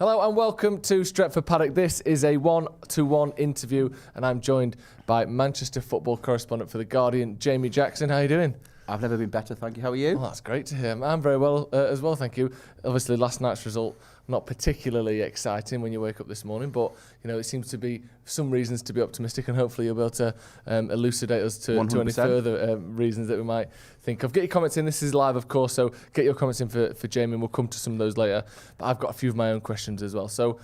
Hello and welcome to Stretford Paddock. This is a one-to-one interview and I'm joined by Manchester football correspondent for The Guardian, Jamie Jackson. How are you doing? I've never been better, thank you. How are you? Well, that's great to hear. I'm very well as well, thank you. Obviously, last night's result, not particularly exciting when you wake up this morning, but you know it seems to be some reasons to be optimistic, and hopefully you'll be able to elucidate us to any further reasons that we might think of. Get your comments in. This is live, of course, so get your comments in for Jamie, and we'll come to some of those later. But I've got a few of my own questions as well. So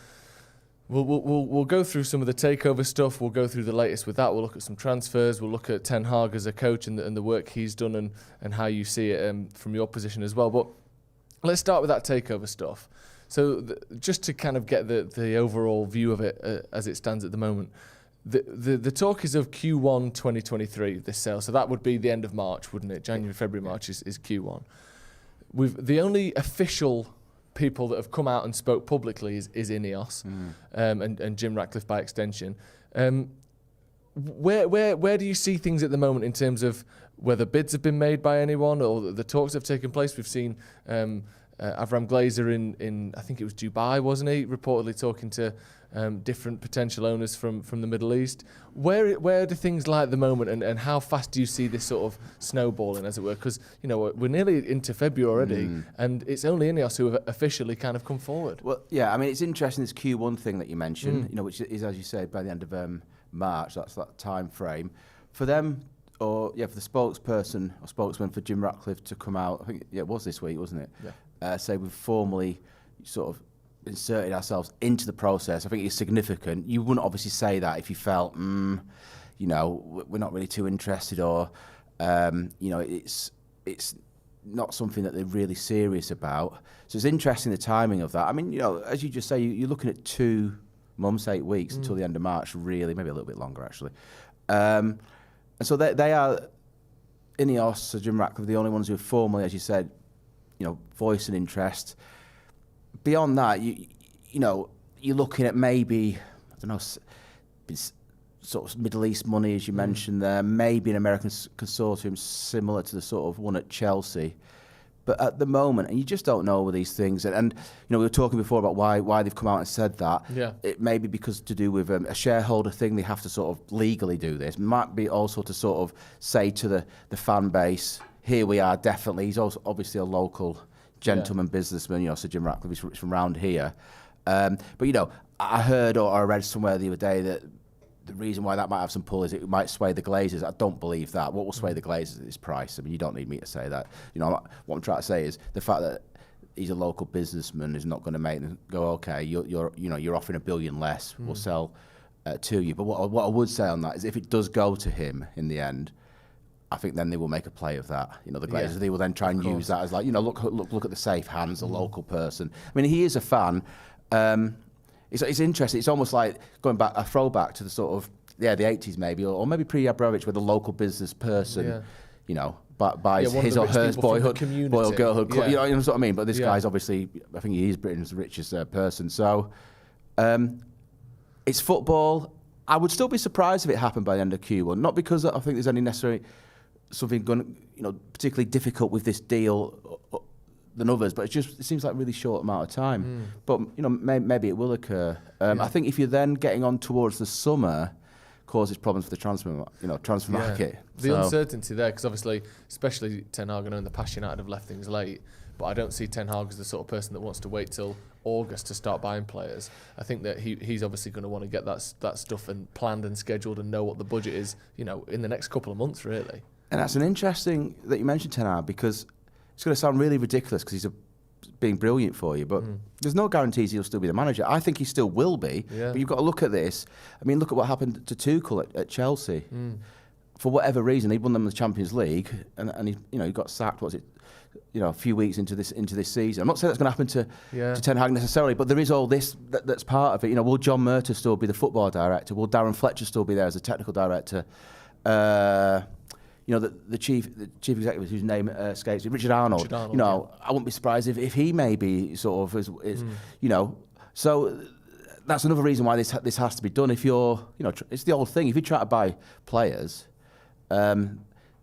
we'll go through some of the takeover stuff. We'll go through the latest with that. We'll look at some transfers. We'll look at Ten Hag as a coach and the work he's done and how you see it from your position as well. But let's start with that takeover stuff. So just to kind of get the overall view of it as it stands at the moment, the talk is of Q1 2023, this sale. So that would be the end of March, wouldn't it? January, February, March is Q1. The only official people that have come out and spoke publicly is Ineos and Jim Ratcliffe by extension. Where do you see things at the moment in terms of whether bids have been made by anyone or the talks have taken place? We've seen Avram Glazer in I think it was Dubai, wasn't he? Reportedly talking to different potential owners from the Middle East. Where do things lie at the moment, and how fast do you see this sort of snowballing, as it were? Because you know we're nearly into February already, and it's only Ineos who have officially kind of come forward. Well, yeah, I mean it's interesting this Q1 thing that you mentioned, you know, which is, as you say, by the end of March. That's that time frame for them. Or for the spokesperson or spokesman for Jim Ratcliffe to come out, I think it was this week, wasn't it? Yeah. Say we've formally sort of inserted ourselves into the process. I think it's significant. You wouldn't obviously say that if you felt, you know, we're not really too interested, or you know, it's not something that they're really serious about. So it's interesting the timing of that. I mean, you know, as you just say, you're looking at 2 months, 8 weeks until the end of March, really, maybe a little bit longer actually. And so they are, Ineos, so Jim Ratcliffe, the only ones who have formally, as you said, you know, voiced an interest. Beyond that, you know, you're looking at maybe, I don't know, sort of Middle East money, as you mentioned there, maybe an American consortium similar to the sort of one at Chelsea. But at the moment, and you just don't know with these things, and you know, we were talking before about why they've come out and said that. Yeah. It may be because to do with a shareholder thing, they have to sort of legally do this. It might be also to sort of say to the fan base, here we are, definitely. He's also obviously a local gentleman businessman, you know, so Jim Ratcliffe is from around here. But you know, I heard or I read somewhere the other day that the reason why that might have some pull is it might sway the Glazers. I don't believe that. What will sway the Glazers is price. I mean, you don't need me to say that. You know, what I'm trying to say is the fact that he's a local businessman is not going to make them go, okay, you're offering $1 billion less. We'll sell to you. But what I would say on that is if it does go to him in the end, I think then they will make a play of that. You know, the Glazers, they will then try and use that as like, you know, look at the safe hands, the local person. I mean, he is a fan. It's interesting. It's almost like going back, a throwback to the sort of, the 80s maybe, or maybe pre-Abramovich, where the local business person, you know, buys his or her boyhood girlhood club. You know what I mean? But this guy's obviously, I think he is Britain's richest person. So it's football. I would still be surprised if it happened by the end of Q1. Not because I think there's any necessarily something going, you know, particularly difficult with this deal than others, but it seems like a really short amount of time. But you know, maybe it will occur. I think if you're then getting on towards the summer, causes problems for the transfer market. The uncertainty there, because obviously, especially Ten Hag, I know in the past United have left things late, but I don't see Ten Hag as the sort of person that wants to wait till August to start buying players. I think that he's obviously going to want to get that stuff and planned and scheduled and know what the budget is, you know, in the next couple of months, really. And that's an interesting that you mentioned Ten Hag, because it's going to sound really ridiculous because he's being brilliant for you, but there's no guarantees he'll still be the manager. I think he still will be, but you've got to look at this. I mean, look at what happened to Tuchel at Chelsea. For whatever reason, he won them the Champions League, and he got sacked. What was it? You know, a few weeks into this season. I'm not saying that's going to happen to Ten Hag necessarily, but there is all this that's part of it. You know, will John Murtough still be the football director? Will Darren Fletcher still be there as a technical director? You know, the chief executive, whose name escapes me, Richard Arnold. You know, I wouldn't be surprised if he maybe sort of is you know. So that's another reason why this has to be done. If you're, you know, it's the old thing. If you try to buy players,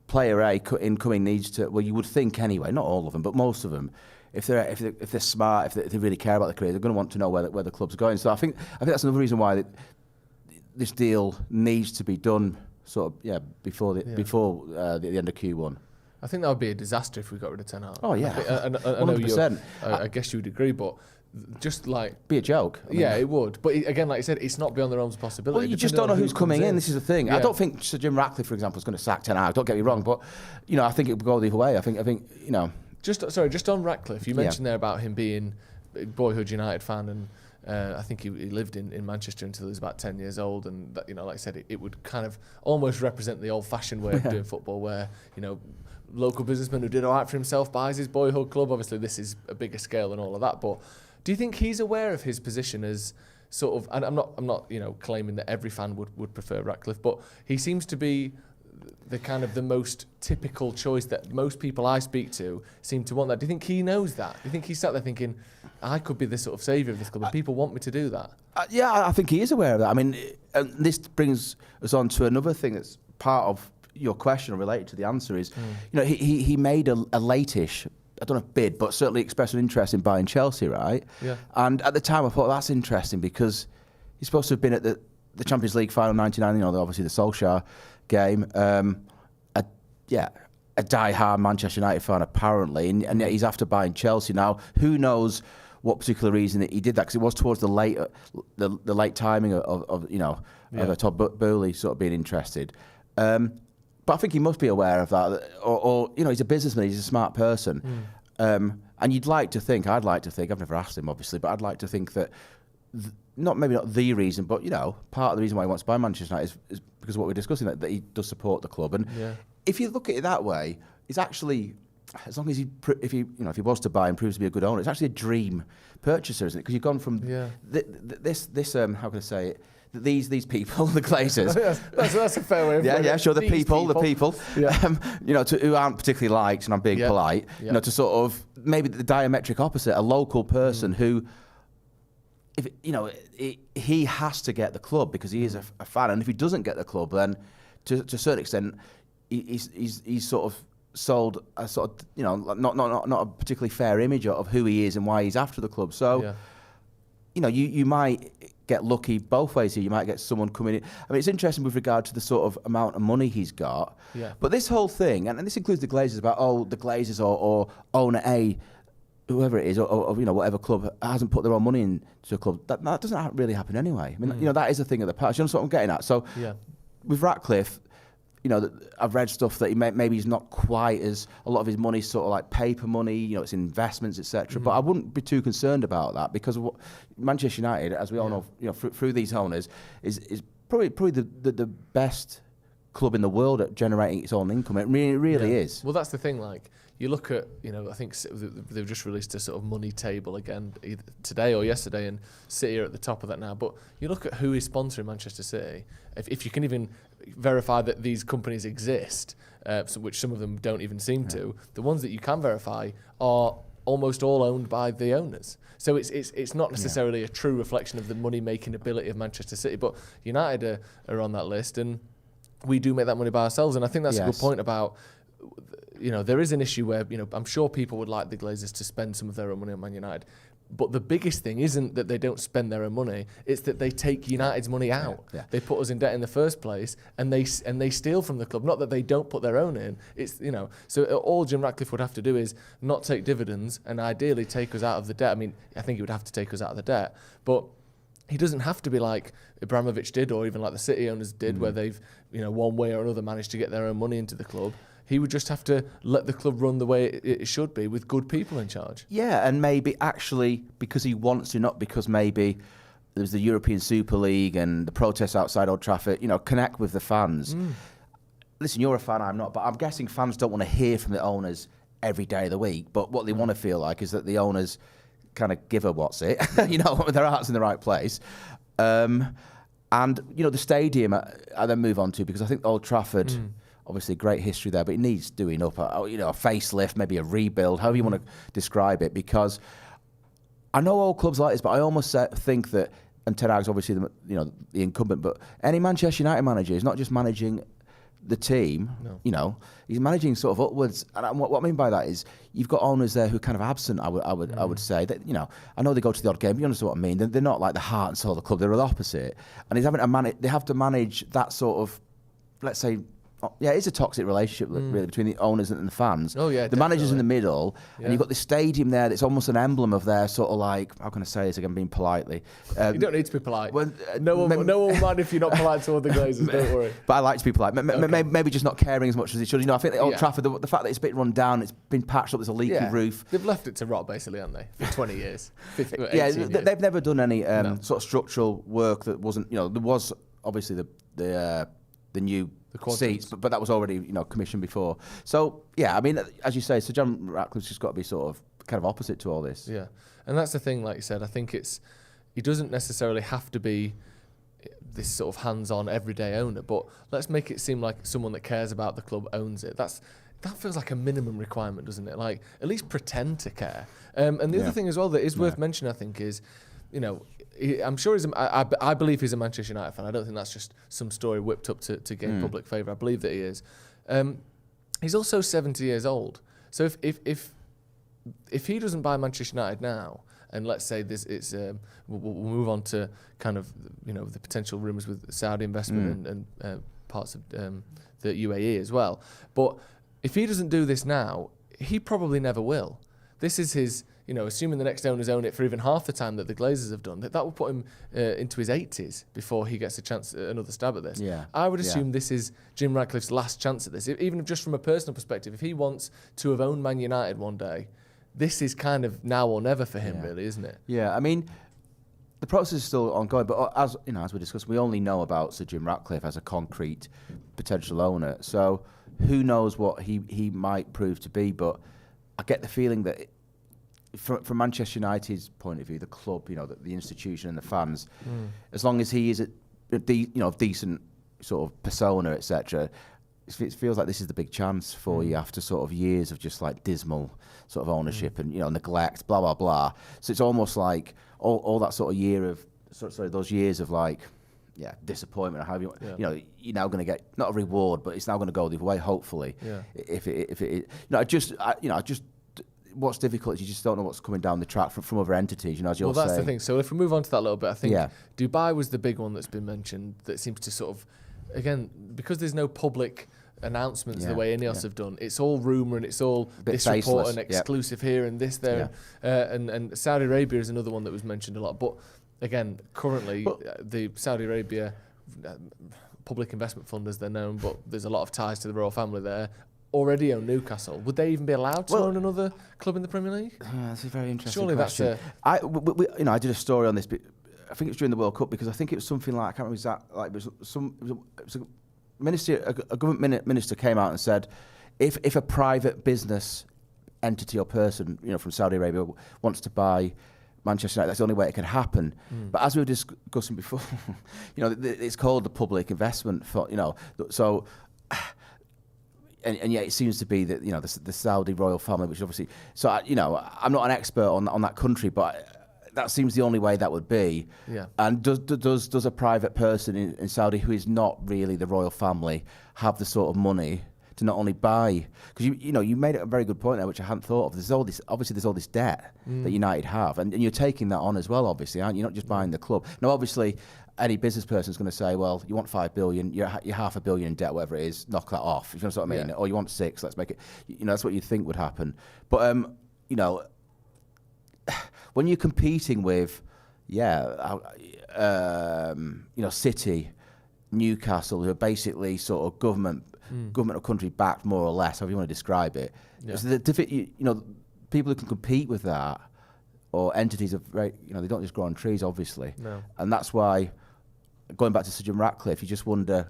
player A incoming needs to. Well, you would think anyway, not all of them, but most of them. If they're smart, if they really care about the career, they're going to want to know where the club's going. So I think that's another reason why this deal needs to be done before the end of Q1. I think that would be a disaster if we got rid of Ten Hag. Oh yeah, 100%. I guess you would agree, but just like be a joke. I mean, it would. But again, like you said, it's not beyond the realms of possibility. Well, you just don't know who's coming in. This is the thing. Yeah. I don't think Sir Jim Ratcliffe, for example, is going to sack Ten Hag. Don't get me wrong, but I think it would go the other way. I think Just on Ratcliffe, you mentioned there about him being a boyhood United fan, and I think he lived in Manchester until he was about 10 years old, and that, like I said, it would kind of almost represent the old-fashioned way of doing football, where local businessman who did all right for himself buys his boyhood club. Obviously, this is a bigger scale and all of that, but do you think he's aware of his position as sort of? And I'm not claiming that every fan would prefer Ratcliffe, but he seems to be the kind of the most typical choice that most people I speak to seem to want that. Do you think he knows that? Do you think he's sat there thinking, I could be the sort of saviour of this club and people want me to do that? Yeah, I think he is aware of that. I mean, this brings us on to another thing that's part of your question or related to the answer is, he made a late-ish, I don't know if bid, but certainly expressed an interest in buying Chelsea, right? Yeah. And at the time I thought that's interesting because he's supposed to have been at the Champions League final 99, obviously the Solskjaer game. A die-hard Manchester United fan apparently, and yet he's after buying Chelsea. Now, who knows what particular reason that he did that, because it was towards the late timing of Todd Boehly sort of being interested. But I think he must be aware of that, or he's a businessman, he's a smart person. And I'd like to think, I've never asked him obviously, but I'd like to think that, maybe not the reason, but part of the reason why he wants to buy Manchester United is because of what we're discussing, that he does support the club. And if you look at it that way, it's actually, as long as if he was to buy and proves to be a good owner, it's actually a dream purchaser, isn't it? Because you've gone from this how can I say it? These people, the Glazers. that's a fair way of putting it. Sure. The people, who aren't particularly liked, and I'm being polite. To sort of maybe the diametric opposite, a local person who, if he has to get the club because he is a fan, and if he doesn't get the club, then to a certain extent, he's sort of sold a sort of not a particularly fair image of who he is and why he's after the club. So, you might get lucky both ways here. You might get someone coming in. I mean, it's interesting with regard to the sort of amount of money he's got. Yeah. But this whole thing, and this includes the Glazers, about the Glazers or owner A, whoever it is, or whatever club hasn't put their own money into a club. That doesn't really happen anyway. I mean, that is a thing of the past. You know what I'm getting at? So with Ratcliffe, I've read stuff that maybe he's not quite as, a lot of his money's sort of like paper money, it's investments, etc. But I wouldn't be too concerned about that because of what Manchester United, as we all know, through these owners, is probably the best club in the world at generating its own income. It really is. Well, that's the thing. Like, you look at, I think they've just released a sort of money table again, either today or yesterday, and City are at the top of that now. But you look at who is sponsoring Manchester City. If you can even verify that these companies exist, which some of them don't even seem to, the ones that you can verify are almost all owned by the owners. So it's not necessarily a true reflection of the money-making ability of Manchester City, but United are on that list, and we do make that money by ourselves. And I think that's a good point about, there is an issue where, I'm sure people would like the Glazers to spend some of their own money on Man United. But the biggest thing isn't that they don't spend their own money; it's that they take United's money out. They put us in debt in the first place, and they steal from the club. Not that they don't put their own in. It's So all Jim Ratcliffe would have to do is not take dividends, and ideally take us out of the debt. I mean, I think he would have to take us out of the debt, but he doesn't have to be like Abramovich did, or even like the City owners did, where they've one way or another managed to get their own money into the club. He would just have to let the club run the way it should be, with good people in charge. Yeah, and maybe actually because he wants to, not because maybe there's the European Super League and the protests outside Old Trafford, connect with the fans. Listen, you're a fan, I'm not, but I'm guessing fans don't want to hear from the owners every day of the week, but what they want to feel like is that the owners kind of give a what's it, their heart's in the right place. And, the stadium, I then move on to, because I think Old Trafford... Obviously, great history there, but it needs doing up. A facelift, maybe a rebuild, however you want to describe it. Because I know all clubs like this, but I almost think that, and Ten Hag's obviously the incumbent, but any Manchester United manager is not just managing the team. No. You know, he's managing sort of upwards. And what I mean by that is you've got owners there who are kind of absent. I would say that, you know, I know they go to the odd game. You understand what I mean? They're not like the heart and soul of the club. They're the opposite. And he's having to they have to manage that sort of, let's say. Yeah, it's a toxic relationship really between the owners and the fans. Oh, yeah, the manager's in the middle, yeah. and you've got this stadium there that's almost an emblem of their sort of like, how can I say this again, being politely? You don't need to be polite. No one will mind if you're not polite to other Glazers, don't worry. But I like to be polite. Maybe just not caring as much as they should. You know, I think at Old Trafford, the fact that it's a bit run down, it's been patched up, there's a leaky roof. They've left it to rot, basically, haven't they, for 20 years? 50, 18 yeah, years. They've never done any sort of structural work that wasn't, you know, there was obviously the new seats, but that was already, you know, commissioned before. So yeah, I mean, as you say, Sir John Ratcliffe's just got to be sort of kind of opposite to all this. Yeah, and that's the thing. Like you said, I think he doesn't necessarily have to be this sort of hands-on everyday owner, but let's make it seem like someone that cares about the club owns it. That feels like a minimum requirement, doesn't it? Like at least pretend to care. And the other thing as well that is worth mentioning, I think, is, you know, I'm sure I believe he's a Manchester United fan. I don't think that's just some story whipped up to gain public favour. I believe that he is. He's also 70 years old. So if he doesn't buy Manchester United now, and let's say we'll move on to kind of, you know, the potential rumours with Saudi investment and parts of the UAE as well. But if he doesn't do this now, he probably never will. This is his, you know, assuming the next owners own it for even half the time that the Glazers have done, that will put him into his 80s before he gets a chance, another stab at this. Yeah. I would assume this is Jim Ratcliffe's last chance at this, even just from a personal perspective. If he wants to have owned Man United one day, this is kind of now or never for him, really, isn't it? Yeah, I mean, the process is still ongoing, but as you know, as we discussed, we only know about Sir Jim Ratcliffe as a concrete potential owner. So who knows what he might prove to be? But I get the feeling that, from Manchester United's point of view, the club, you know, the institution and the fans, as long as he is a decent sort of persona, etc., it feels like this is the big chance for you after sort of years of just like dismal sort of ownership and, you know, neglect, blah blah blah. So it's almost like all that sort of those years of like, disappointment or however you know, you're now going to get not a reward, but it's now going to go the other way, hopefully. Yeah. If it you know, just what's difficult is you just don't know what's coming down the track from other entities, you know, as you're saying. Well, that's the thing. So if we move on to that a little bit, I think Dubai was the big one that's been mentioned that seems to sort of, again, because there's no public announcements the way Ineos have done, it's all rumour and it's all this faceless. report and exclusive here and this there. And Saudi Arabia is another one that was mentioned a lot. But again, currently, the Saudi Arabia Public Investment Fund, as they're known, but there's a lot of ties to the royal family there, already own Newcastle. Would they even be allowed to own another club in the Premier League? That's a very interesting Surely question. I did a story on this, but I think it was during the World Cup, because I think it was something like, I can't remember exactly, like it was a minister, a government minister came out and said, if a private business entity or person, you know, from Saudi Arabia wants to buy Manchester United, that's the only way it can happen. But as we were discussing before, you know, it's called the Public Investment Fund, you know, so. And yet it seems to be that, you know, the Saudi royal family, which obviously, so you know, I'm not an expert on that country, but that seems the only way that would be. Yeah. And does a private person in Saudi who is not really the royal family have the sort of money to not only buy? Because you made a very good point there, which I hadn't thought of. There's all this debt that United have, and you're taking that on as well, obviously, aren't you? You're not just buying the club. Now, obviously, any business person is going to say, well, you want $5 billion, you're $500 million in debt, whatever it is, knock that off. If you know what I mean? Or you want 6, let's make it. You know, that's what you think would happen. But you know, when you're competing with, you know, City, Newcastle, who are basically sort of government or country backed, more or less, however you want to describe it. Yeah. So you know, people who can compete with that, or entities of, you know, they don't just grow on trees, obviously. No. And that's why, going back to Sir Jim Ratcliffe, you just wonder,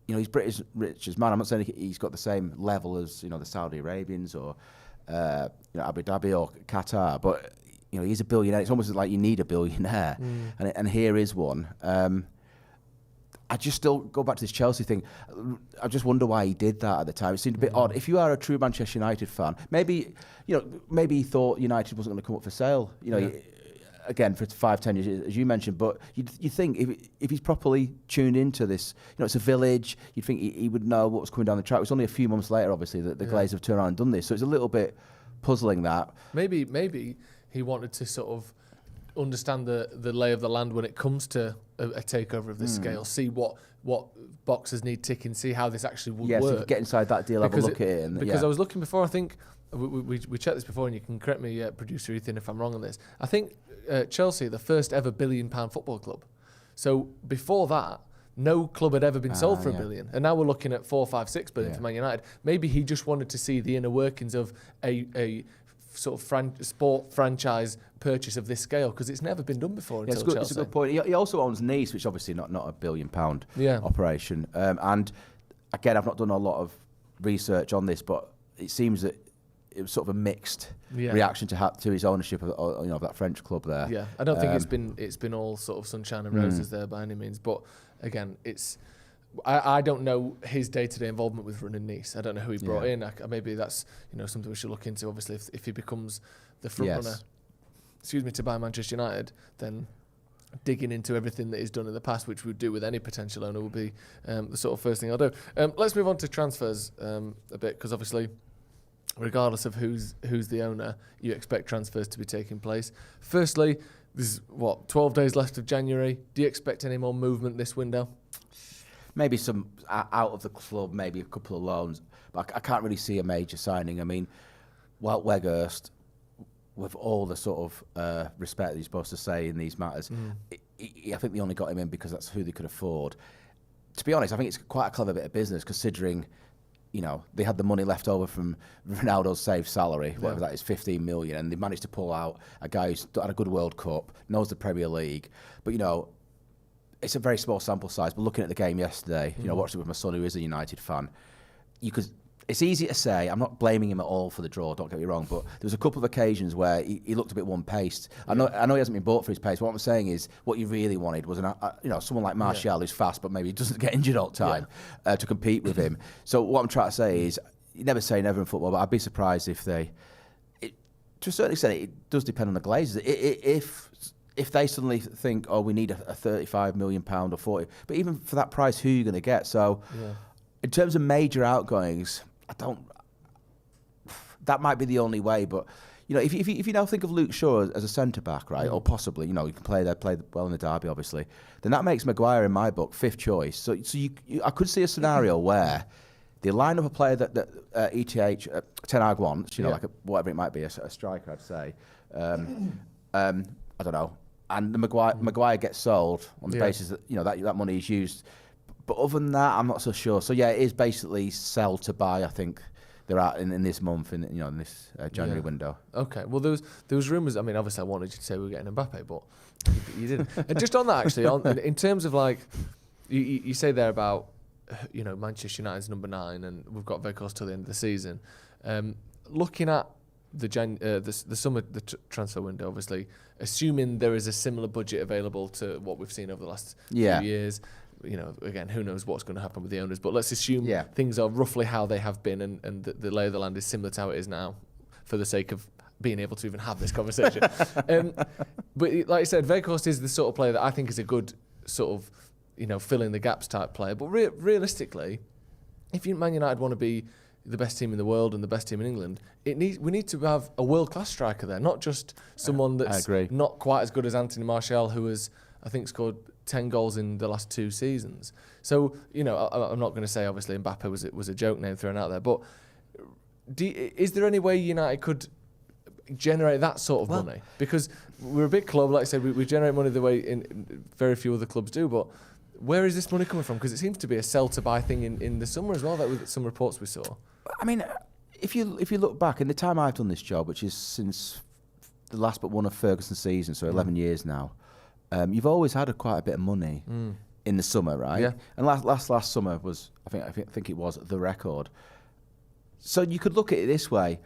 you know, he's British rich as man. I'm not saying he's got the same level as, you know, the Saudi Arabians or, you know, Abu Dhabi or Qatar, but, you know, he's a billionaire. It's almost like you need a billionaire, and here is one. I just still go back to this Chelsea thing. I just wonder why he did that at the time. It seemed a bit odd. If you are a true Manchester United fan, maybe he thought United wasn't going to come up for sale. You know, again, for 5-10 years, as you mentioned, but you think if he's properly tuned into this, it's a village, you'd think he would know what was coming down the track. It was only a few months later, obviously, that the Glazers have turned around and done this. So it's a little bit puzzling that. Maybe he wanted to sort of understand the lay of the land when it comes to a takeover of this scale, see what boxes need ticking, see how this actually would work. So get inside that deal, have a look at it. Because I was looking before, I think, we checked this before, and you can correct me, producer Ethan, if I'm wrong on this. I think Chelsea, the first ever £1 billion football club. So before that, no club had ever been sold for £1 billion. And now we're looking at 4, 5, 6 billion for Man United. Maybe he just wanted to see the inner workings of a sort of sport franchise purchase of this scale, because it's never been done before until Chelsea. It's a good point. He also owns Nice, which obviously not a £1 billion operation. And again, I've not done a lot of research on this, but it seems that it was sort of a mixed reaction to his ownership of that French club there. Yeah, I don't think it's been all sort of sunshine and roses there by any means. But again, I don't know his day-to-day involvement with running Nice. I don't know who he brought in. Maybe that's something we should look into. Obviously, if he becomes the front runner, to buy Manchester United, then digging into everything that he's done in the past, which we'd do with any potential owner, will be the sort of first thing I'll do. Let's move on to transfers a bit, because obviously, regardless of who's the owner, you expect transfers to be taking place. Firstly, there's 12 days left of January. Do you expect any more movement this window? Maybe some out of the club, maybe a couple of loans, but I can't really see a major signing. I mean, Wout Weghorst, with all the sort of respect that you're supposed to say in these matters, I think they only got him in because that's who they could afford. To be honest, I think it's quite a clever bit of business, considering they had the money left over from Ronaldo's saved salary, whatever that is, 15 million, and they managed to pull out a guy who's had a good World Cup, knows the Premier League, but it's a very small sample size. But looking at the game yesterday, I watched it with my son, who is a United fan. It's easy to say. I'm not blaming him at all for the draw. Don't get me wrong, but there was a couple of occasions where he looked a bit one-paced. I know he hasn't been bought for his pace. What I'm saying is, what you really wanted was someone like Martial, who's fast, but maybe doesn't get injured all the time, to compete with him. So what I'm trying to say is, you never say never in football, but I'd be surprised if to a certain extent, it does depend on the Glazers. If they suddenly think, we need a £35 million or 40, but even for that price, who are you going to get? So, in terms of major outgoings, that might be the only way. But if you now think of Luke Shaw as a centre back, right, or possibly, he can play well in the derby, obviously, then that makes Maguire, in my book, 5th choice. So I could see a scenario where they line up a player that ETH Ten Hag wants, like whatever it might be, a striker, I'd say. I don't know. And the Maguire gets sold on the basis that that money is used. But other than that, I'm not so sure. So it is basically sell to buy. I think they're at in this month, in this January window. Okay. Well, there was rumours. I mean, obviously, I wanted you to say we were getting Mbappe, but you didn't. And just on that, actually, in terms of you say there about Manchester United's number 9, and we've got Weghorst till the end of the season. Looking at the summer transfer window, obviously, assuming there is a similar budget available to what we've seen over the last few years. Again, who knows what's going to happen with the owners, but let's assume things are roughly how they have been, and the lay of the land is similar to how it is now, for the sake of being able to even have this conversation. But like I said, Weghorst is the sort of player that I think is a good sort of, fill in the gaps type player. But realistically, if Man United want to be the best team in the world and the best team in England, we need to have a world-class striker there, not just someone that's not quite as good as Anthony Martial, who has, I think, scored 10 goals in the last 2 seasons. So, I'm not going to say, obviously, Mbappe was a joke name thrown out there, but is there any way United could generate that sort of money? Because we're a big club, like I said, we generate money the way very few other clubs do, but where is this money coming from? Because it seems to be a sell-to-buy thing in the summer as well, with some reports we saw. I mean, if you look back, in the time I've done this job, which is since the last but one of Ferguson's season, so 11 years now, you've always had quite a bit of money in the summer, right? Yeah. And last summer was, I think it was the record. So you could look at it this way.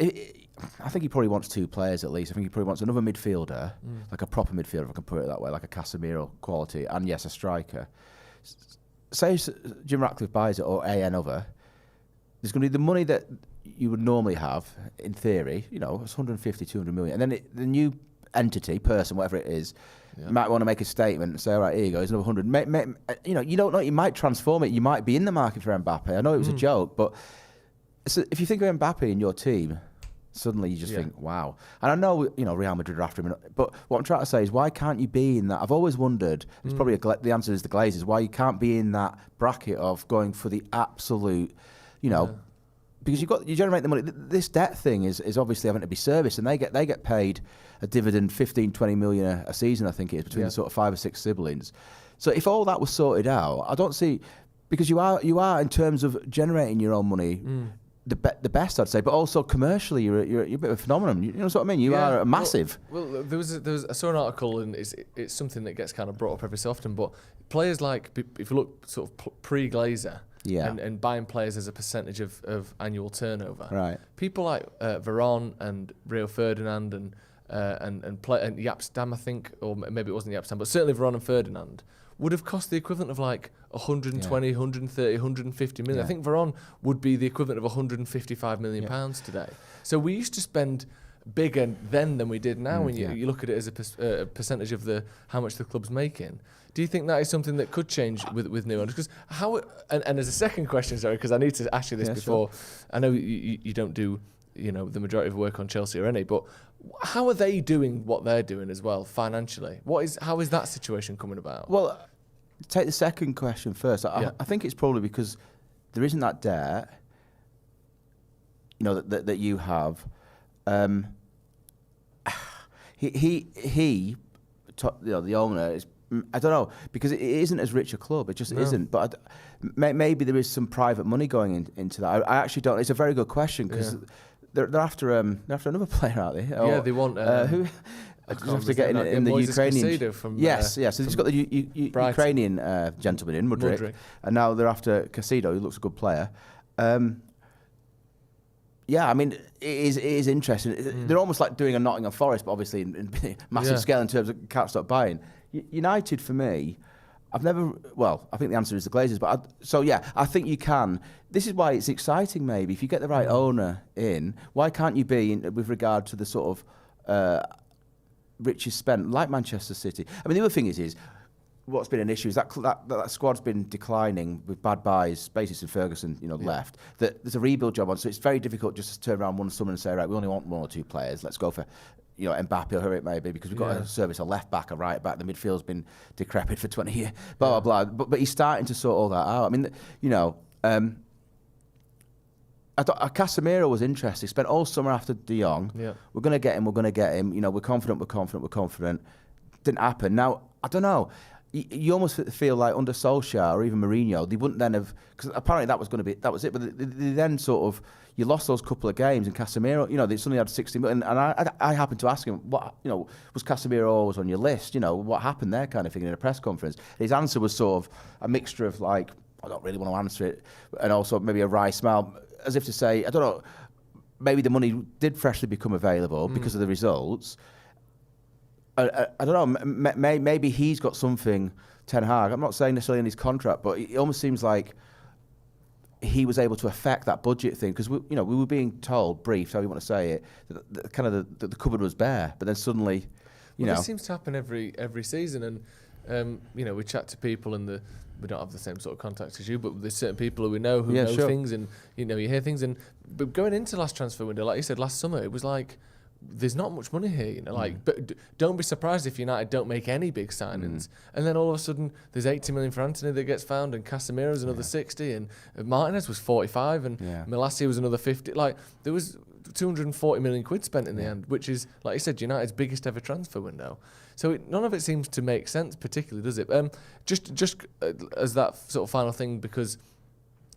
I think he probably wants 2 players at least. I think he probably wants another midfielder, like a proper midfielder, if I can put it that way, like a Casemiro quality, and yes, a striker. Say Jim Ratcliffe buys it, or another, there's going to be the money that you would normally have, in theory, it's 150, 200 million. And then the new entity, person, whatever it is, might want to make a statement and say, all right, here you go, here's another 100. You don't know, you might transform it. You might be in the market for Mbappe. I know it was a joke, but if you think of Mbappe in your team, suddenly you just think, wow. And I know, Real Madrid are after him, but what I'm trying to say is, why can't you be in that? I've always wondered, it's probably the answer is the Glazers, why you can't be in that bracket of going for the absolute, because you generate the money. This debt thing is obviously having to be serviced, and they get paid a dividend, 15, 20 million a season, I think it is, between the sort of 5 or 6 siblings. So if all that was sorted out, I don't see, because you are in terms of generating your own money, the best, I'd say, but also commercially, you're a bit of a phenomenon. You know what I mean? You are a massive. Well, I saw an article, and it's something that gets kind of brought up every so often. But players like, if you look sort of pre-Glazer, and buying players as a percentage of annual turnover, right? People like Varane and Rio Ferdinand and Yapstam, I think, or maybe it wasn't Yapstam, but certainly Varane and Ferdinand would have cost the equivalent of like 120, 130, 150 million. I think Varane would be the equivalent of 155 million pounds today. So we used to spend bigger then than we did now. When you look at it as a percentage of how much the club's making. Do you think that is something that could change with new owners? Because and as a second question, sorry, because I need to ask you this before. Sure. I know you don't do the majority of work on Chelsea or any, but how are they doing what they're doing as well financially? How is that situation coming about? Well, take the second question first. I think it's probably because there isn't that debt, that you have. The owner is. I don't know, because it isn't as rich a club. It just isn't. But maybe there is some private money going into that. I actually don't. It's a very good question, because they're after another player, aren't they? They want who. After getting in the Ukrainian. From, yes. So they've got the Ukrainian gentleman in Mudryk, and now they're after Caicedo, who looks a good player. I mean, it is interesting. They're almost like doing a Nottingham Forest, but obviously in massive scale in terms of can't stop buying. United, for me, I think the answer is the Glazers, but I think you can. This is why it's exciting, maybe. If you get the right owner in, why can't you be, with regard to the sort of riches spent, like Manchester City? I mean, the other thing is what's been an issue is that squad's been declining with bad buys, basically since Ferguson, left. That there's a rebuild job on, so it's very difficult just to turn around one summer and say, right, we only want 1 or 2 players. Let's go for Mbappe or whoever it may be, because we've got to service a left back, a right back. The midfield's been decrepit for 20 years. Blah blah blah. But he's starting to sort all that out. I mean, I thought Casemiro was interesting. Spent all summer after De Jong. Yeah. We're going to get him. We're confident. Didn't happen. Now, I don't know. You almost feel like under Solskjaer or even Mourinho, they wouldn't then have, because apparently that was it. But they then sort of, you lost those couple of games, and Casemiro, they suddenly had 60 million. And I happened to ask him, what, was Casemiro always on your list? What happened there, kind of thing, in a press conference. His answer was sort of a mixture of like, I don't really want to answer it, and also maybe a wry smile, as if to say, I don't know, maybe the money did freshly become available because of the results. I don't know, maybe he's got something, Ten Hag. I'm not saying necessarily in his contract, but it almost seems like he was able to affect that budget thing, because we were being told, briefed, how you want to say it, that kind of the cupboard was bare, but then suddenly, This seems to happen every season, and we chat to people, and we don't have the same sort of contacts as you, but there's certain people who we know who know things, and you hear things, but going into last transfer window, like you said, last summer, it was like, there's not much money here, but don't be surprised if United don't make any big signings. And then all of a sudden, there's 80 million for Anthony that gets found, and Casemiro's another 60, and Martinez was 45, and Malacia was another 50. Like, there was 240 million quid spent in the end, which is, like you said, United's biggest ever transfer window. So none of it seems to make sense particularly, does it? Just as that sort of final thing, because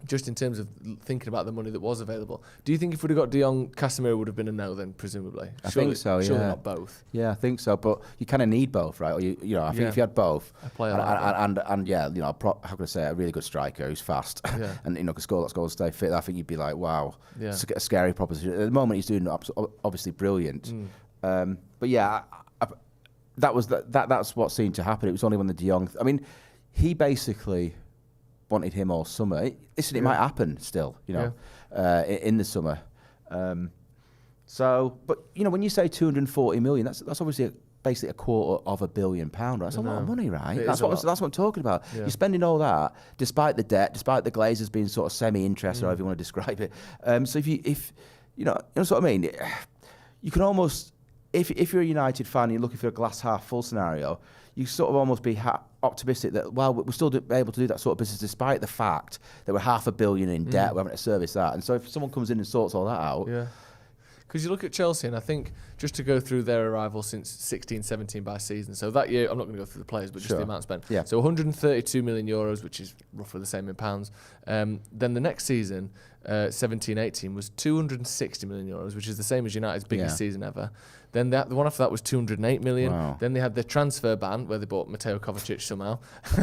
just in terms of thinking about the money that was available, do you think if we'd have got De Jong, Casemiro would have been a no then, presumably? I think so, Surely not both. Yeah, I think so, but you kind of need both, right? Or I think if you had both, a player how can I say, a really good striker who's fast, and can score lots of goals, stay fit, I think you'd be like, wow, it's a scary proposition. At the moment, he's doing obviously brilliant. But yeah, that's what seemed to happen. It was only when the De Jong, I mean, he basically wanted him all summer. It might happen still, in the summer. So, but when you say 240 million, that's obviously basically £250 million, right? That's a lot of money, right? That's what I'm talking about. Yeah. You're spending all that despite the debt, despite the Glazers being sort of semi-interest, or however you want to describe it. So if you know what I mean, you can almost, if you're a United fan and you're looking for a glass half full scenario, you sort of almost be optimistic that, well, we're still able to do that sort of business despite the fact that we're £500 million in debt, we're having to service that. And so if someone comes in and sorts all that out. Yeah. Because you look at Chelsea, and I think just to go through their arrival since 16-17 by season. So that year, I'm not going to go through the players, but just the amount spent. Yeah. So 132 million euros, which is roughly the same in pounds. Then the next season, 17-18, was 260 million euros, which is the same as United's biggest season ever. Then the one after that was 208 million. Wow. Then they had the transfer ban where they bought Mateo Kovacic somehow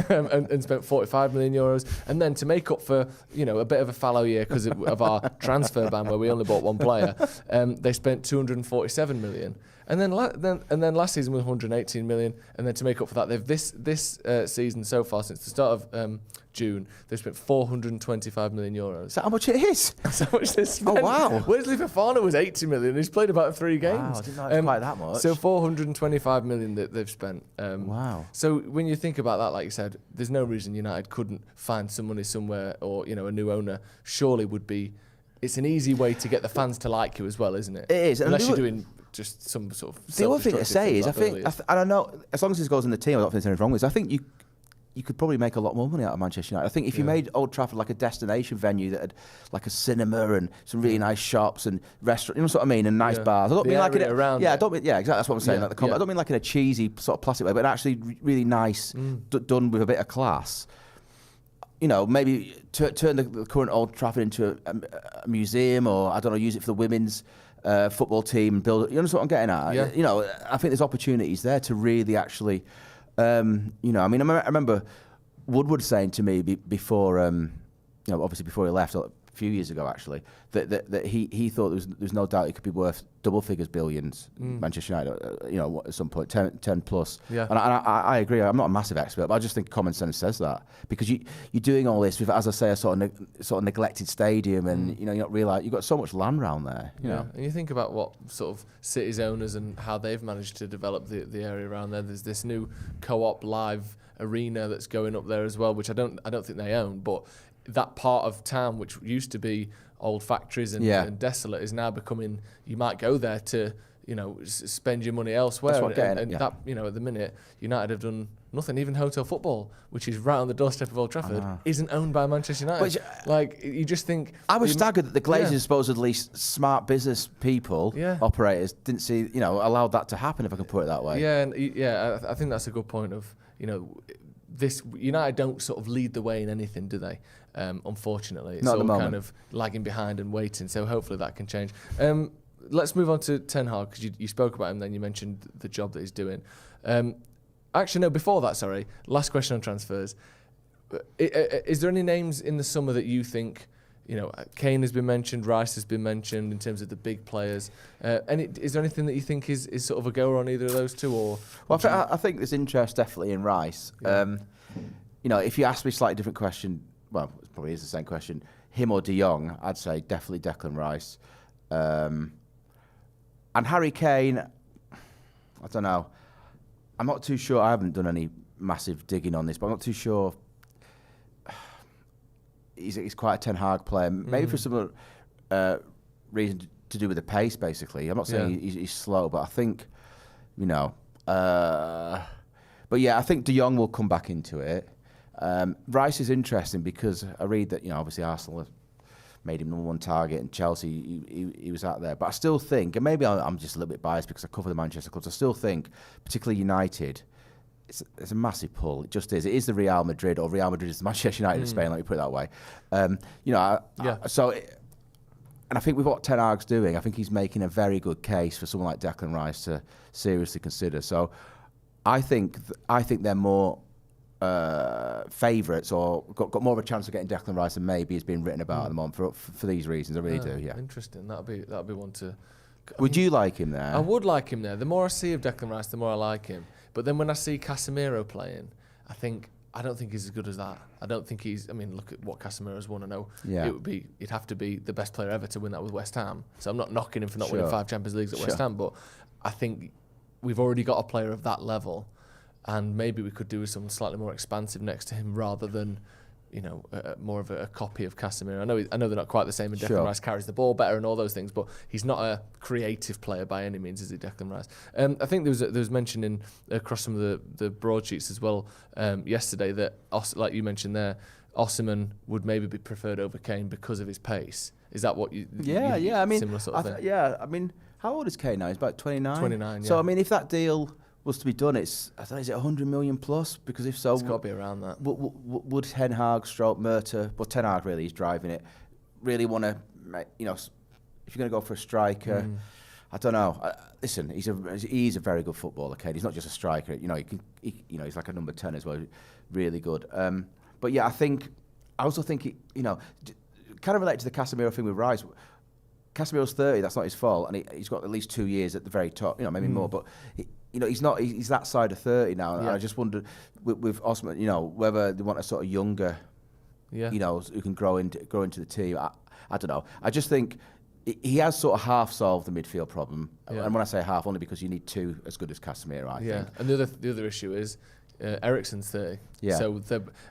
and spent 45 million euros. And then to make up for a bit of a fallow year because of our transfer ban where we only bought one player, they spent 247 million. And then last season was 118 million. And then to make up for that, they've this season so far since the start of June, they've spent 425 million euros. Is that how much it is? That's how much they spent. Oh, wow. Wesley Fofana was 80 million. He's played about 3 games. Wow, I didn't know it was quite that much. So 425 million that they've spent. Wow. So when you think about that, like you said, there's no reason United couldn't find some money somewhere, or a new owner surely would be. It's an easy way to get the fans to like you as well, isn't it? It is. Unless you're doing just some sort of. The other thing to say is, I don't know, as long as this goes in the team, I don't think there's anything wrong with this. I think you could probably make a lot more money out of Manchester United. I think if you made Old Trafford like a destination venue that had like a cinema and some really nice shops and restaurants, you know what I mean, and nice bars. I don't mean like around. I don't mean exactly. That's what I'm saying. Like I don't mean like in a cheesy sort of plastic way, but actually really nice, done with a bit of class. Maybe turn the current Old Trafford into a museum, or I don't know, use it for the women's football team. Build. You know what I'm getting at? Yeah. I think there's opportunities there to really actually. I remember Woodward saying to me before, obviously before he left, a few years ago actually, that he thought there's no doubt it could be worth double figures billions, Manchester United, at some point, 10 plus. Yeah. And I agree. I'm not a massive expert, but I just think common sense says that, because you're doing all this with, as I say, a sort of neglected stadium, and you not realise you've got so much land around there. You know, and you think about what sort of cities owners and how they've managed to develop the area around there. There's this new co-op live arena that's going up there as well, which I don't think they own, but that part of town which used to be old factories and desolate is now becoming, you might go there to spend your money elsewhere. That's what that at the minute United have done nothing. Even Hotel Football, which is right on the doorstep of Old Trafford, isn't owned by Manchester United. You just think, I was staggered that the Glazers, supposedly smart business people, operators, didn't see allowed that to happen, if I can put it that way. I think that's a good point of this. United don't sort of lead the way in anything, do they? Unfortunately, it's all kind of lagging behind and waiting. So hopefully that can change. Let's move on to Ten Hag, because you spoke about him. Then you mentioned the job that he's doing. Actually, no. Before that, sorry. Last question on transfers. Is there any names in the summer that you think? Kane has been mentioned, Rice has been mentioned in terms of the big players. Is there anything that you think is sort of a goer on either of those two? Or I think there's interest definitely in Rice. Yeah. If you ask me a slightly different question, well, it probably is the same question, him or De Jong, I'd say definitely Declan Rice. And Harry Kane, I don't know. I'm not too sure. I haven't done any massive digging on this, but I'm not too sure. He's quite a Ten Hag player, maybe for some reason to do with the pace, basically. I'm not saying he's slow, but I think, but yeah, I think De Jong will come back into it. Rice is interesting because I read that, obviously Arsenal have made him number 1 target, and Chelsea, he was out there. But I still think, and maybe I'm just a little bit biased because I cover the Manchester clubs, I still think, particularly United, it's a massive pull. It just is. It is the Real Madrid, or Real Madrid is the Manchester United of Spain, let me put it that way. And I think with what Ten Hag's doing, I think he's making a very good case for someone like Declan Rice to seriously consider. So I think they're more favourites, or got more of a chance of getting Declan Rice than maybe is being written about at the moment for these reasons. I really do. Yeah. Interesting. That'd be one to. Would you like him there? I would like him there. The more I see of Declan Rice, the more I like him. But then when I see Casemiro playing, I think I don't think he's as good as that. I don't think he's. I mean, look at what Casemiro's won. I know it'd have to be the best player ever to win that with West Ham. So I'm not knocking him for not winning 5 Champions Leagues at West Ham, but I think we've already got a player of that level, and maybe we could do with someone slightly more expansive next to him rather than, more of a copy of Casemiro. I know they're not quite the same, and Declan Rice carries the ball better and all those things, but he's not a creative player by any means, is he, Declan Rice? I think there was mention across some of the broadsheets as well yesterday that, like you mentioned there, Osimhen would maybe be preferred over Kane because of his pace. Is that what you? Yeah. I mean, similar sort of thing. I mean, how old is Kane now? He's about 29. 29. Yeah. So I mean, if that deal was to be done, is it 100 million plus? Because if so, it's got to be around that. Would Ten Hag, stroke Murta, but Ten Hag really is driving it, really want to, if you're going to go for a striker, I don't know. Listen, he's a very good footballer, Kane. He's not just a striker. He's like a number 10 as well, really good. But yeah, I also think kind of related to the Casemiro thing with Rice. Casemiro's 30. That's not his fault, and he's got at least 2 years at the very top. Maybe more, but. He's not. He's that side of 30 now. And I just wondered with Osimhen, whether they want a sort of younger, who can grow into the team. I don't know. I just think he has sort of half solved the midfield problem. And when I say half, only because you need 2 as good as Casemiro, I think. And the other issue is Eriksen's 30. Yeah. So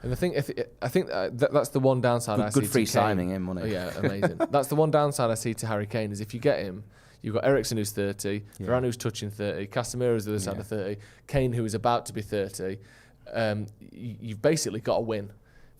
I think that's the one downside I see. Good free signing him, wasn't it? Yeah, amazing. That's the one downside I see to Harry Kane is if you get him. You've got Eriksen who's 30, Varane who's touching 30, Casemiro's the other side of 30, Kane who is about to be 30. You've basically got to win.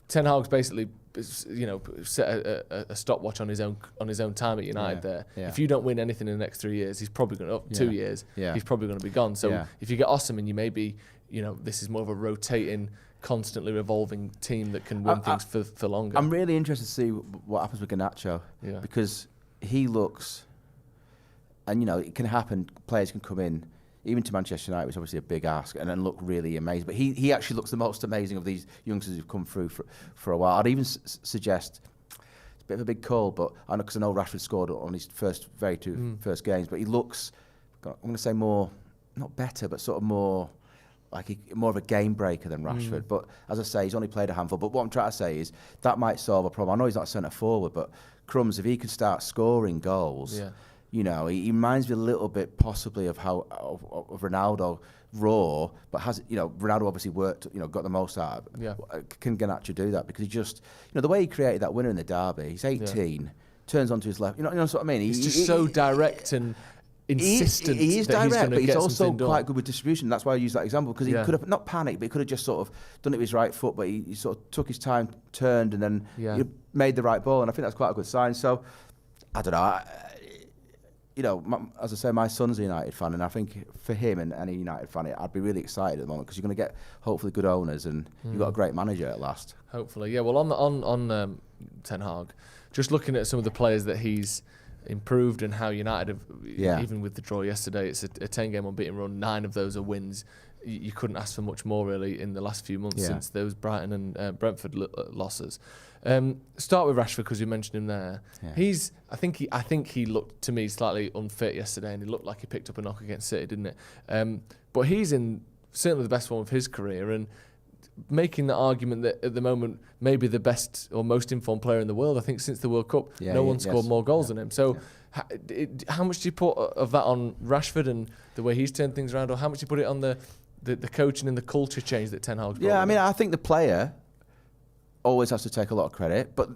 Ten Hag's basically, set a stopwatch on his own time at United there. Yeah. If you don't win anything in the next 3 years, he's probably going to 2 years. Yeah. He's probably going to be gone. So if you get Osimhen, you may be, this is more of a rotating, constantly revolving team that can win things for longer. I'm really interested to see what happens with Garnacho because he looks. And, it can happen, players can come in, even to Manchester United, which is obviously a big ask, and then look really amazing. But he actually looks the most amazing of these youngsters who've come through for a while. I'd even suggest, it's a bit of a big call, but I know because I know Rashford scored on his first games, but he looks, I'm going to say more, not better, but sort of more of a game breaker than Rashford. But as I say, he's only played a handful. But what I'm trying to say is that might solve a problem. I know he's not a centre forward, but Crumbs, if he could start scoring goals... Yeah. He reminds me a little bit possibly of how of Ronaldo raw, but has Ronaldo obviously worked, got the most out of it. Yeah. Can Garnacho do that? Because he just, the way he created that winner in the derby, he's 18, turns onto his left. You know what I mean? He's just so direct and insistent. He is that direct, but he's also quite done. Good with distribution. That's why I use that example, because he could have not panicked, but he could have just sort of done it with his right foot, but he sort of took his time, turned, and then made the right ball. And I think that's quite a good sign. So, I don't know. As I say, my son's a United fan, and I think for him and any United fan, I'd be really excited at the moment because you're going to get hopefully good owners, and you've got a great manager at last. Hopefully, yeah. Well, on Ten Hag, just looking at some of the players that he's improved and how United have, even with the draw yesterday, it's a 10-game unbeaten run. 9 of those are wins. You couldn't ask for much more really in the last few months since those Brighton and Brentford losses. Start with Rashford because you mentioned him there. Yeah. I think he looked to me slightly unfit yesterday, and he looked like he picked up a knock against City, didn't it? But he's in certainly the best form of his career, and making the argument that at the moment maybe the best or most informed player in the world. I think since the World Cup, no one scored more goals than him. So. How much do you put of that on Rashford and the way he's turned things around, or how much do you put it on the coaching and the culture change that Ten Hag's brought? Yeah, I mean, I think the player always has to take a lot of credit, but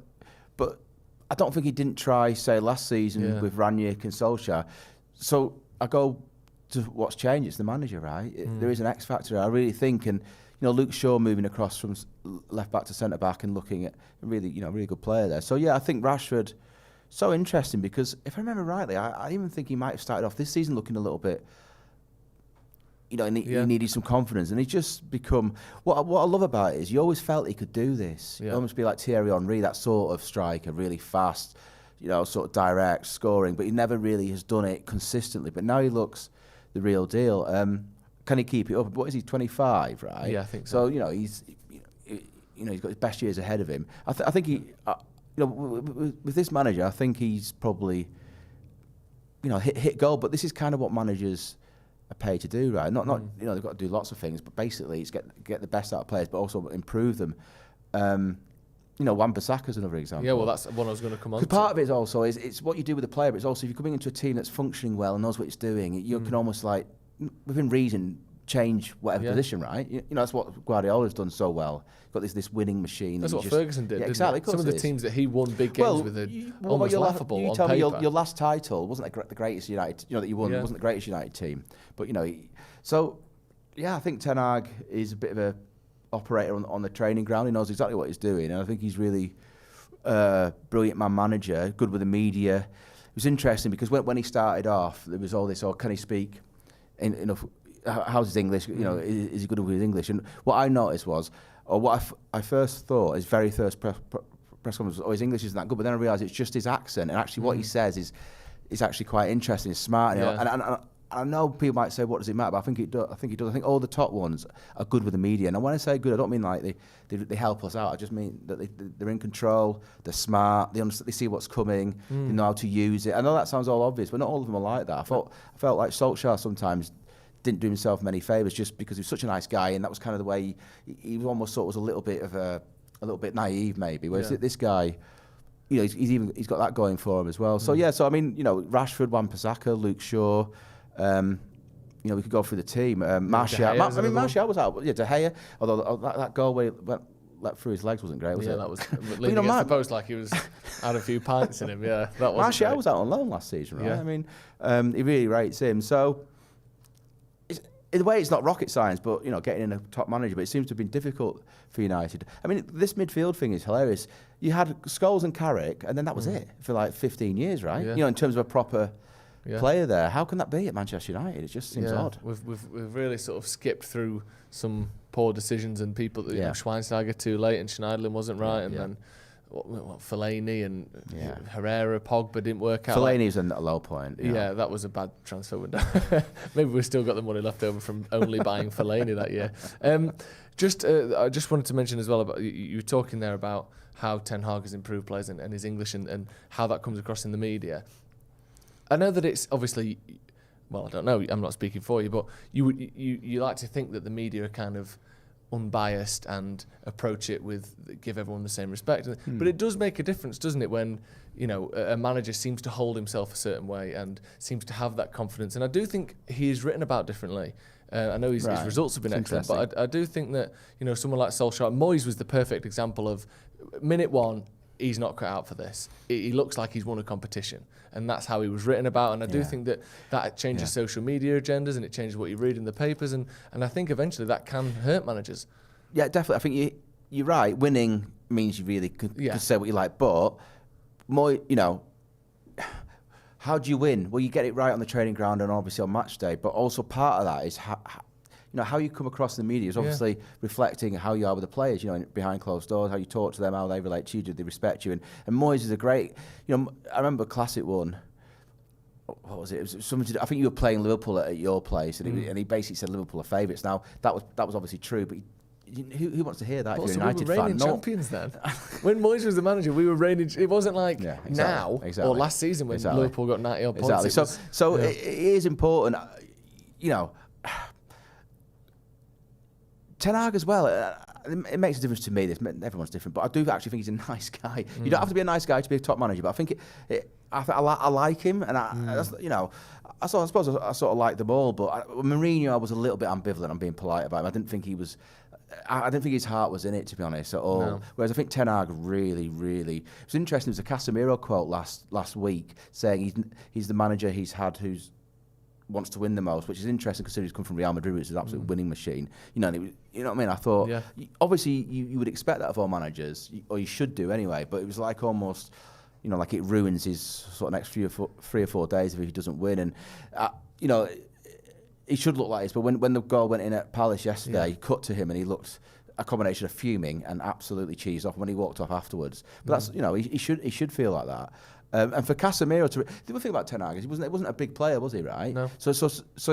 I don't think he didn't try, say, last season with Ranić and Solskjaer. So I go to what's changed. It's the manager, right? There is an X factor, I really think, and Luke Shaw moving across from left back to centre back and looking at a really good player there. So yeah, I think Rashford. So interesting because if I remember rightly, I even think he might have started off this season looking a little bit, he needed some confidence, and he's just become. What I love about it is you always felt he could do this. Yeah. Almost be like Thierry Henry, that sort of striker, really fast, sort of direct scoring, but he never really has done it consistently. But now he looks the real deal. Can he keep it up? What is he, 25, right? Yeah, I think so. So he's got his best years ahead of him. I think he. With this manager, I think he's probably, hit goal. But this is kind of what managers paid to do, right? Not you know, they've got to do lots of things, but basically it's get the best out of players, but also improve them. You know, Wan-Bissaka's another example. Yeah, well, that's one I was going to come on to. Part of it is also it's what you do with the player, but it's also if you're coming into a team that's functioning well and knows what it's doing, you can almost like, within reason, change whatever position, right? You know, that's what Guardiola's done so well. Got this winning machine. That's what Ferguson did. Yeah, exactly. Some of the teams that he won big games with are almost laughable you on tell paper. me your last title wasn't the greatest United, you know, that you won wasn't the greatest United team, but you know, so yeah, I think Ten Hag is a bit of a operator on the training ground. He knows exactly what he's doing, and I think he's really brilliant man manager, good with the media. It was interesting because when he started off, there was all this, can he speak enough? How's his English? You know, is he good with his English? And what I noticed was, or what I first thought, his very first press conference was, his English isn't that good. But then I realised it's just his accent, and actually what he says is actually quite interesting, it's smart. And I know people might say, what does it matter? But I think it does. I think all the top ones are good with the media. And when I say good, I don't mean like they help us out. I just mean that they're in control, they're smart, they see what's coming, they know how to use it. I know that sounds all obvious, but not all of them are like that. I felt like Solskjaer sometimes didn't do himself many favours just because he was such a nice guy, and that was kind of the way he almost sort of was a little bit naive maybe. Whereas this guy, you know, he's got that going for him as well. So so I mean, you know, Rashford, Wan-Bissaka, Luke Shaw. You know, we could go through the team. Martial. Martial was out. Yeah, De Gea. Although that goal where he let through his legs wasn't great, was it? Yeah, that was leaning against the post like he was had a few pints in him. Yeah, that was. Martial was out on loan last season, right? Yeah. I mean, he really rates him. So, in a way, it's not rocket science, but you know, getting in a top manager. But it seems to have been difficult for United. I mean, this midfield thing is hilarious. You had Scholes and Carrick, and then that was it for like 15 years, right? Yeah. You know, in terms of a proper player there. How can that be at Manchester United? It just seems odd. We've really sort of skipped through some poor decisions and people that Schweinsteiger too late and Schneiderlin wasn't right, and then what Fellaini and Herrera, Pogba didn't work out. Fellaini's a low point. Yeah, that was a bad transfer window. Maybe we've still got the money left over from only buying Fellaini that year. I just wanted to mention as well about you were talking there about how Ten Hag has improved players and his English and how that comes across in the media. I know that it's obviously, well, I don't know, I'm not speaking for you, but you like to think that the media are kind of unbiased and approach it give everyone the same respect. But it does make a difference, doesn't it, when, you know, a manager seems to hold himself a certain way and seems to have that confidence. And I do think he is written about differently. I know his results have been excellent, but I do think that, you know, someone like Solskjaer, Moyes was the perfect example of minute one, he's not cut out for this. He looks like he's won a competition, and that's how he was written about. And I do think that changes social media agendas, and it changes what you read in the papers, and I think eventually that can hurt managers. Yeah, definitely. I think you're right. Winning means you really could say what you like, but more, you know, how do you win? Well, you get it right on the training ground and obviously on match day, but also part of that is how you come across in the media is obviously reflecting how you are with the players, you know, behind closed doors, how you talk to them, how they relate to you, do they respect you? And Moyes is a great, you know, I remember Classic one, what was it? It was I think you were playing Liverpool at your place, and he basically said Liverpool are favourites. Now, that was obviously true, but who wants to hear that if you're a United fan? We were reigning champions then. When Moyes was the manager, we were reigning. It wasn't like now or last season when Liverpool got 90 odd points. Exactly. So it is important, you know. Ten Hag as well, it makes a difference to me. Everyone's different, but I do actually think he's a nice guy. You don't have to be a nice guy to be a top manager, but I think I like him, and you know, I suppose I sort of like them all. But Mourinho, I was a little bit ambivalent. I'm being polite about him. I didn't think he was. I didn't think his heart was in it, to be honest, at all. No. Whereas I think Ten Hag really, really. It was interesting. There was a Casemiro quote last week saying he's the manager he's had who's wants to win the most, which is interesting considering he's come from Real Madrid, which is an absolute winning machine. You know, you know what I mean? I thought, obviously, you would expect that of all managers, or you should do anyway, but it was like almost, you know, like it ruins his sort of next 3 or 4 days if he doesn't win. And, you know, he should look like this, but when the goal went in at Palace yesterday, he cut to him and he looked a combination of fuming and absolutely cheesed off when he walked off afterwards. But that's, you know, he should feel like that. And for Casemiro the other thing about Ten Hag is he wasn't a big player, was he? Right. No. So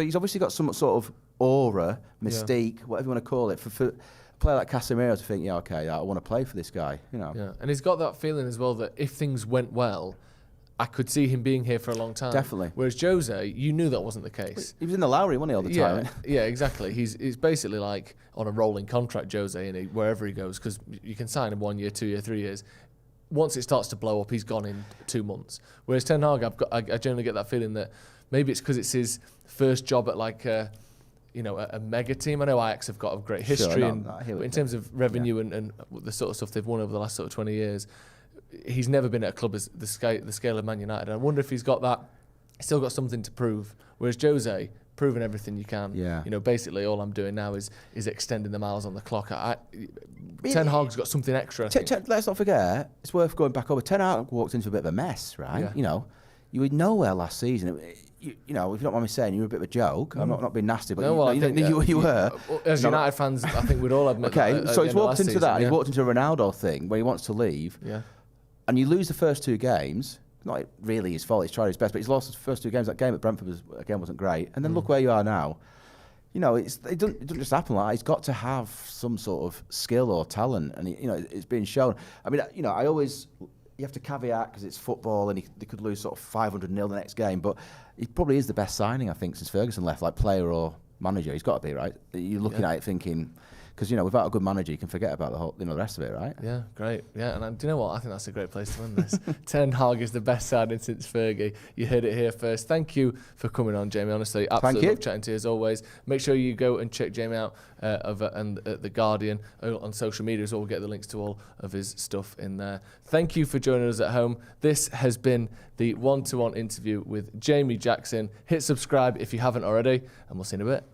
he's obviously got some sort of aura, mystique, whatever you want to call it, for a player like Casemiro to think, I want to play for this guy. You know. Yeah, and he's got that feeling as well that if things went well, I could see him being here for a long time. Definitely. Whereas Jose, you knew that wasn't the case. He was in the Lowry, wasn't he, all the time? Yeah, exactly. He's basically like on a rolling contract, Jose, and wherever he goes, because you can sign him 1 year, 2 year, 3 years. Once it starts to blow up, he's gone in 2 months. Whereas Ten Hag, I generally get that feeling that maybe it's because it's his first job at like a mega team. I know Ajax have got a great history, but in terms of revenue and the sort of stuff they've won over the last sort of 20 years, he's never been at a club as the scale of Man United. And I wonder if he's got that, still got something to prove. Whereas Jose, proven everything you can. Yeah. Basically all I'm doing now is extending the miles on the clock. Ten Hag's got something extra. Let's not forget, it's worth going back over. Ten Hag walked into a bit of a mess, right? Yeah. You were nowhere last season. If you don't mind me saying, you were a bit of a joke. I'm not being nasty, but you were. As United fans, I think we'd all admit that. Okay, so he's walked into that. Yeah. He's walked into a Ronaldo thing where he wants to leave. Yeah. And you lose the first 2 games. Not really his fault. He's tried his best, but he's lost the first 2 games. That game at Brentford wasn't great. And then look where you are now. It doesn't just happen like that. He's got to have some sort of skill or talent, and it's being shown. I mean, you have to caveat because it's football, and they could lose sort of 500-0 the next game. But he probably is the best signing, I think, since Ferguson left, like player or manager. He's got to be, right? You're looking at it thinking, because without a good manager, you can forget about the whole, the rest of it, right? Yeah, great. Yeah, and do you know what? I think that's a great place to end this. Ten Hag is the best signing since Fergie. You heard it here first. Thank you for coming on, Jamie. Honestly, absolutely love chatting to you as always. Make sure you go and check Jamie out and The Guardian on social media as well. We'll get the links to all of his stuff in there. Thank you for joining us at home. This has been the one-to-one interview with Jamie Jackson. Hit subscribe if you haven't already, and we'll see you in a bit.